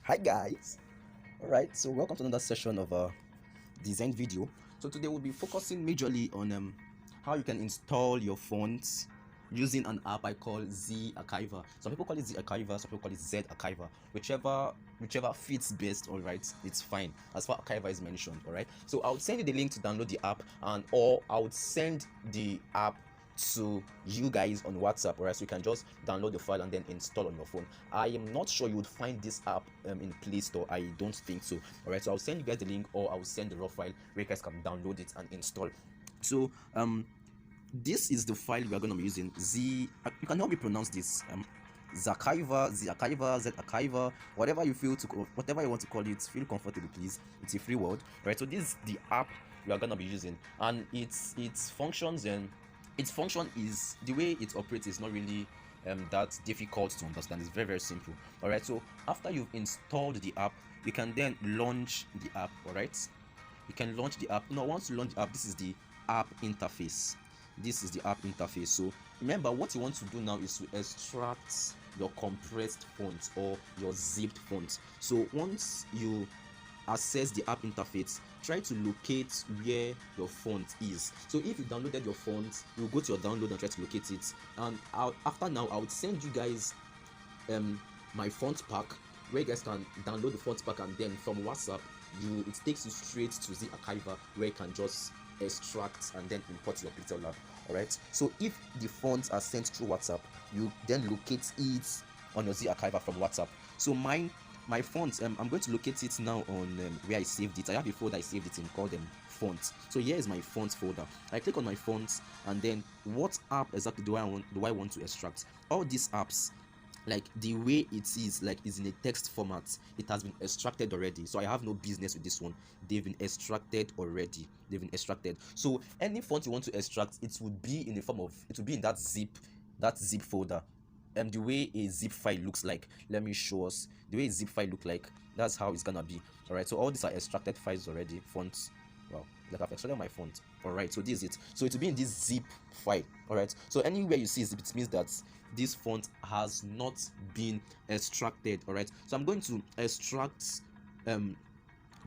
Hi guys. All right, so welcome to another session of a design video. So today we'll be focusing majorly on how you can install your fonts using an app I call Zarchiver. Some people call it Zarchiver, some people call it Zarchiver. Whichever fits best. All right, it's fine as far Archiver is mentioned. All right, so I'll send you the link to download the app, and or I'll send the app to you guys on WhatsApp, alright, so you can just download the file and then install on your phone. I am not sure you would find this app in Play Store. I don't think so. Alright, so I'll send you guys the link, or I'll send the raw file where you guys can download it and install. So this is the file we are going to be using. You can help me pronounce this. Zarchiver, whatever you feel to, whatever you want to call it, feel comfortable, please. It's a free word, right? So this is the app we are gonna be using, and its functions and its function is the way it operates is not really that difficult to understand. It's very simple. All right, so after you've installed the app, you can then launch the app. All right, you can launch the app. Now once you launch the app, this is the app interface. So remember, what you want to do now is to extract your compressed font or your zipped font. So once you access the app interface, try to locate where your font is. So if you downloaded your font, you will go to your download and try to locate it. And after now, I would send you guys my font pack, where you guys can download the font pack, and then from WhatsApp, it takes you straight to the Zarchiver, where you can just extract and then import your pixel lab. All right, so if the fonts are sent through WhatsApp, you then locate it on your Zarchiver from WhatsApp. So my fonts, I'm going to locate it now on where I saved it. I have a folder I saved it in called fonts. So here is my fonts folder. I click on my fonts, and then what app exactly do I want to extract? All these apps, like the way it is, like is in a text format, it has been extracted already, so I have no business with this one. They've been extracted already. So any font you want to extract, it would be in the form of, it would be in that zip folder. The way a zip file looks like, let me show us the way a zip file look like. That's how it's gonna be. All right, so all these are extracted files already. Fonts, well, like I've extracted my font. All right, so this is it. So it will be in this zip file. All right, so anywhere you see zip, it means that this font has not been extracted. All right, so I'm going to extract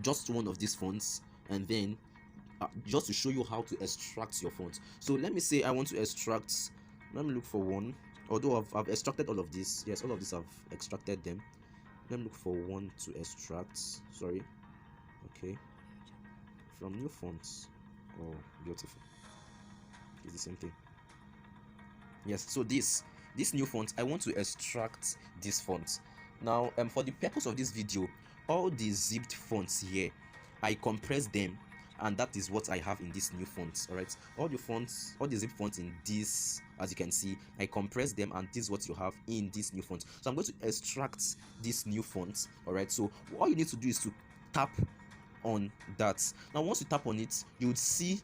just one of these fonts, and then just to show you how to extract your font. So let me say I want to extract, let me look for one. Although I've extracted all of this. Yes, all of this I've extracted them. Let me look for one to extract. Sorry. Okay, from new fonts. Oh, beautiful. It's the same thing. Yes, so this new font, I want to extract this font. Now for the purpose of this video, all the zipped fonts here, I compress them, and that is what I have in this new fonts. All right, all the zip fonts in this, as you can see, I compress them, and this is what you have in this new font. So I'm going to extract this new font. All right, so all you need to do is to tap on that. Now once you tap on it, you see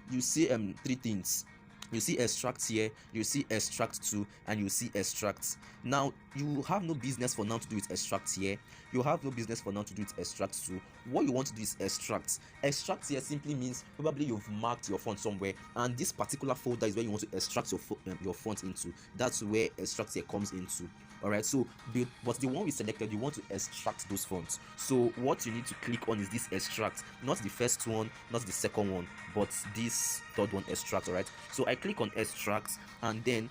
three things. You see extract here, you see extract to, and you see extract. Now you have no business for now to do it extract here. You have no business for now to do it extract to. What you want to do is extract. Extract here simply means probably you've marked your font somewhere, and this particular folder is where you want to extract your font into. That's where extract here comes into. All right, so but the one we selected, you want to extract those fonts. So what you need to click on is this extract, not the first one, not the second one, but this third one, extract. All right, so I click on extract, and then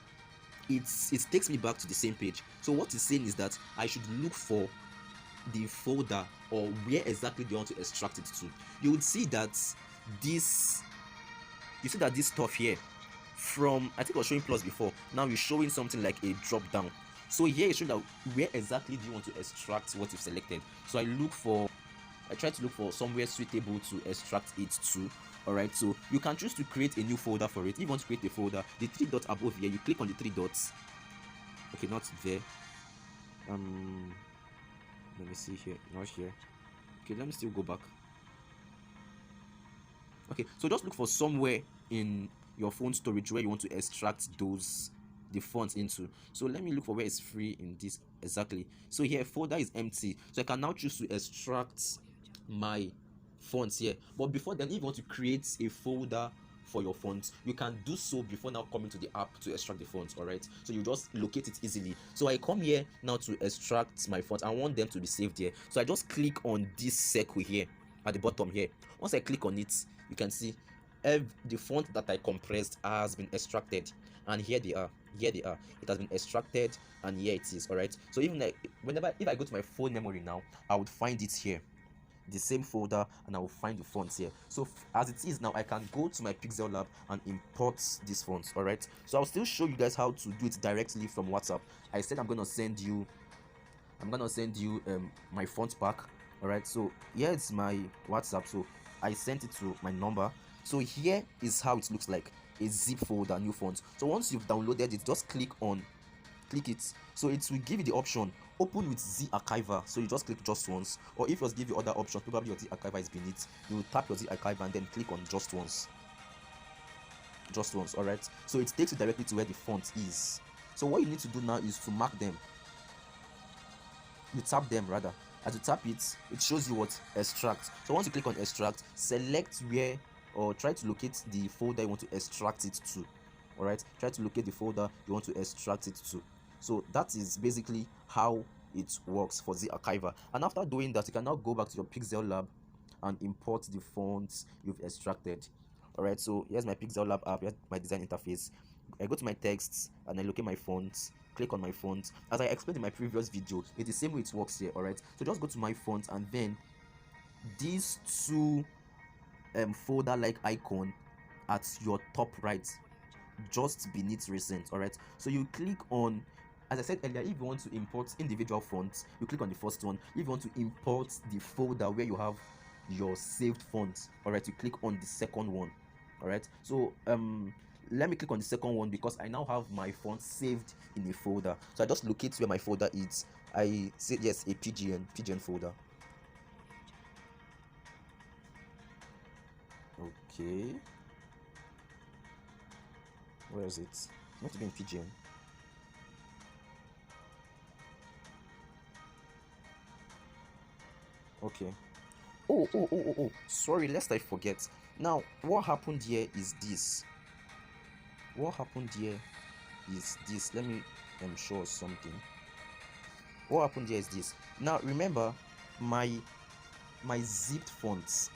it takes me back to the same page. So what it's saying is that I should look for the folder, or where exactly do you want to extract it to. You would see that this stuff here, from, I think I was showing plus before, now you're showing something like a drop down. So here it's showing that where exactly do you want to extract what you've selected. So I try to look for somewhere suitable to extract it to. Alright, so you can choose to create a new folder for it. If you want to create a folder, the three dots above here, you click on the three dots. Okay, not there. Let me see here, not here. Okay, let me still go back. Okay, so just look for somewhere in your phone storage where you want to extract the fonts into. So let me look for where it's free in this exactly. So here folder is empty, so I can now choose to extract my fonts here. But before then, if you want to create a folder for your fonts, you can do so before now coming to the app to extract the fonts. All right, so you just locate it easily. So I come here now to extract my fonts. I want them to be saved here, so I just click on this circle here at the bottom here. Once I click on it, you can see the font that I compressed has been extracted, and here they are. Here they are. It has been extracted, and here it is. All right, so even like whenever, if I go to my phone memory now, I would find it here, the same folder, and I will find the fonts here. So as it is now, I can go to my Pixel Lab and import these fonts. All right, so I'll still show you guys how to do it directly from WhatsApp. I said I'm gonna send you my font pack. All right, so here is my WhatsApp. So I sent it to my number. So here is how it looks like, a zip folder, new font. So once you've downloaded it, just click it. So it will give you the option open with Zarchiver. So you just click just once, or if it was give you other options, probably your Zarchiver is beneath, you will tap your Zarchiver and then click on just once. All right, so it takes you directly to where the font is. So what you need to do now is to mark them. You tap them rather. As you tap it, it shows you what extract. So once you click on extract, select where, or try to locate the folder you want to extract it to. All right, try to locate the folder you want to extract it to. So that is basically how it works for Zarchiver. And after doing that, you can now go back to your Pixel Lab and import the fonts you've extracted. All right, so here's my Pixel Lab app. Here's my design interface. I go to my texts and I locate my fonts, click on my font. As I explained in my previous video, it's the same way it works here. All right, so just go to my font, and then these two folder like icon at your top right, just beneath recent. All right, so you click on, as I said earlier, if you want to import individual fonts, you click on the first one. If you want to import the folder where you have your saved fonts, all right, you click on the second one. All right, so let me click on the second one because I now have my font saved in a folder. So I just locate where my folder is. I say yes, a pgn folder. Okay, where is it? It's not even pgn. Okay. Oh, sorry, lest I forget. Now what happened here is this. Let me show us something. What happened here is this. Now remember, my zipped fonts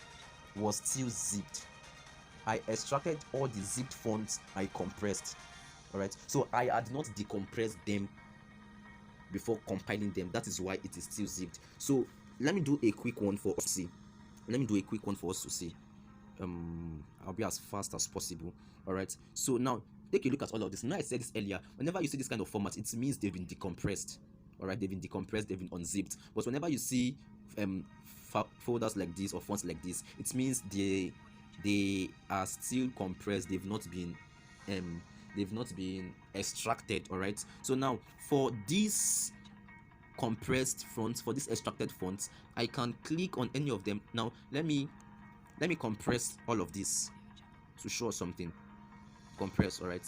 was still zipped. I extracted all the zipped fonts I compressed. All right, so I had not decompressed them before compiling them. That is why it is still zipped. So let me do a quick one for us to see. I'll be as fast as possible. All right, so now take a look at all of this. Now I said this earlier, whenever you see this kind of format, it means they've been decompressed. All right, they've been decompressed, they've been unzipped. But whenever you see folders like this or fonts like this, it means they are still compressed. They've not been extracted. All right, so now for these compressed fonts, for this extracted fonts, I can click on any of them. Now let me compress all of this to show something. Compress. All right,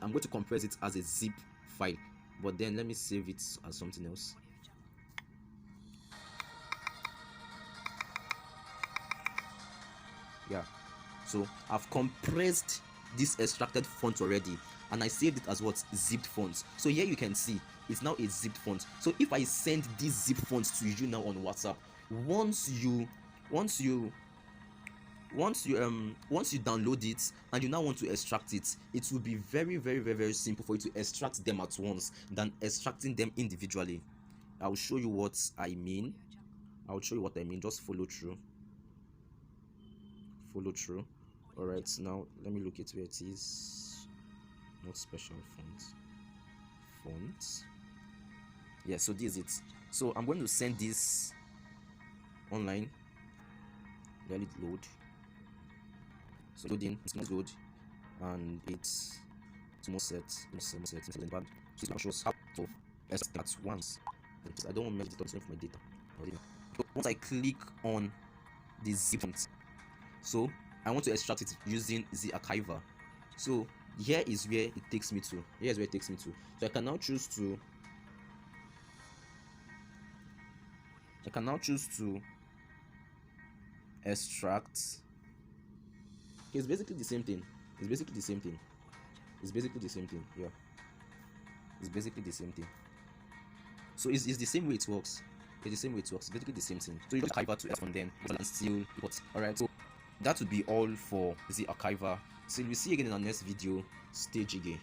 I'm going to compress it as a zip file, but then let me save it as something else. Yeah, so I've compressed this extracted font already, and I saved it as what, zipped fonts. So here you can see it's now a zipped font. So if I send these zip fonts to you now on WhatsApp, once you download it and you now want to extract it, it will be very simple for you to extract them at once than extracting them individually. I'll show you what I mean. Just follow through. All right, now let me look at where it is. Not special fonts. Yeah, so this is it. So I'm going to send this online. Let it load. So loading, it's going to load, and it's almost set. But it now shows how to extract at once. I don't want to mess it up for my data. So once I click on the zip font, so I want to extract it using Zarchiver. So here is where it takes me to. So I can now choose to extract. It's basically the same thing. It's basically the same thing. It's basically the same thing. Yeah, it's basically the same thing. So it's the same way it works. It's the same way it works. It's basically the same thing. So you just archive to from then and still report. Alright, so that would be all for the archiver. So we'll see you again in our next video. Stage again.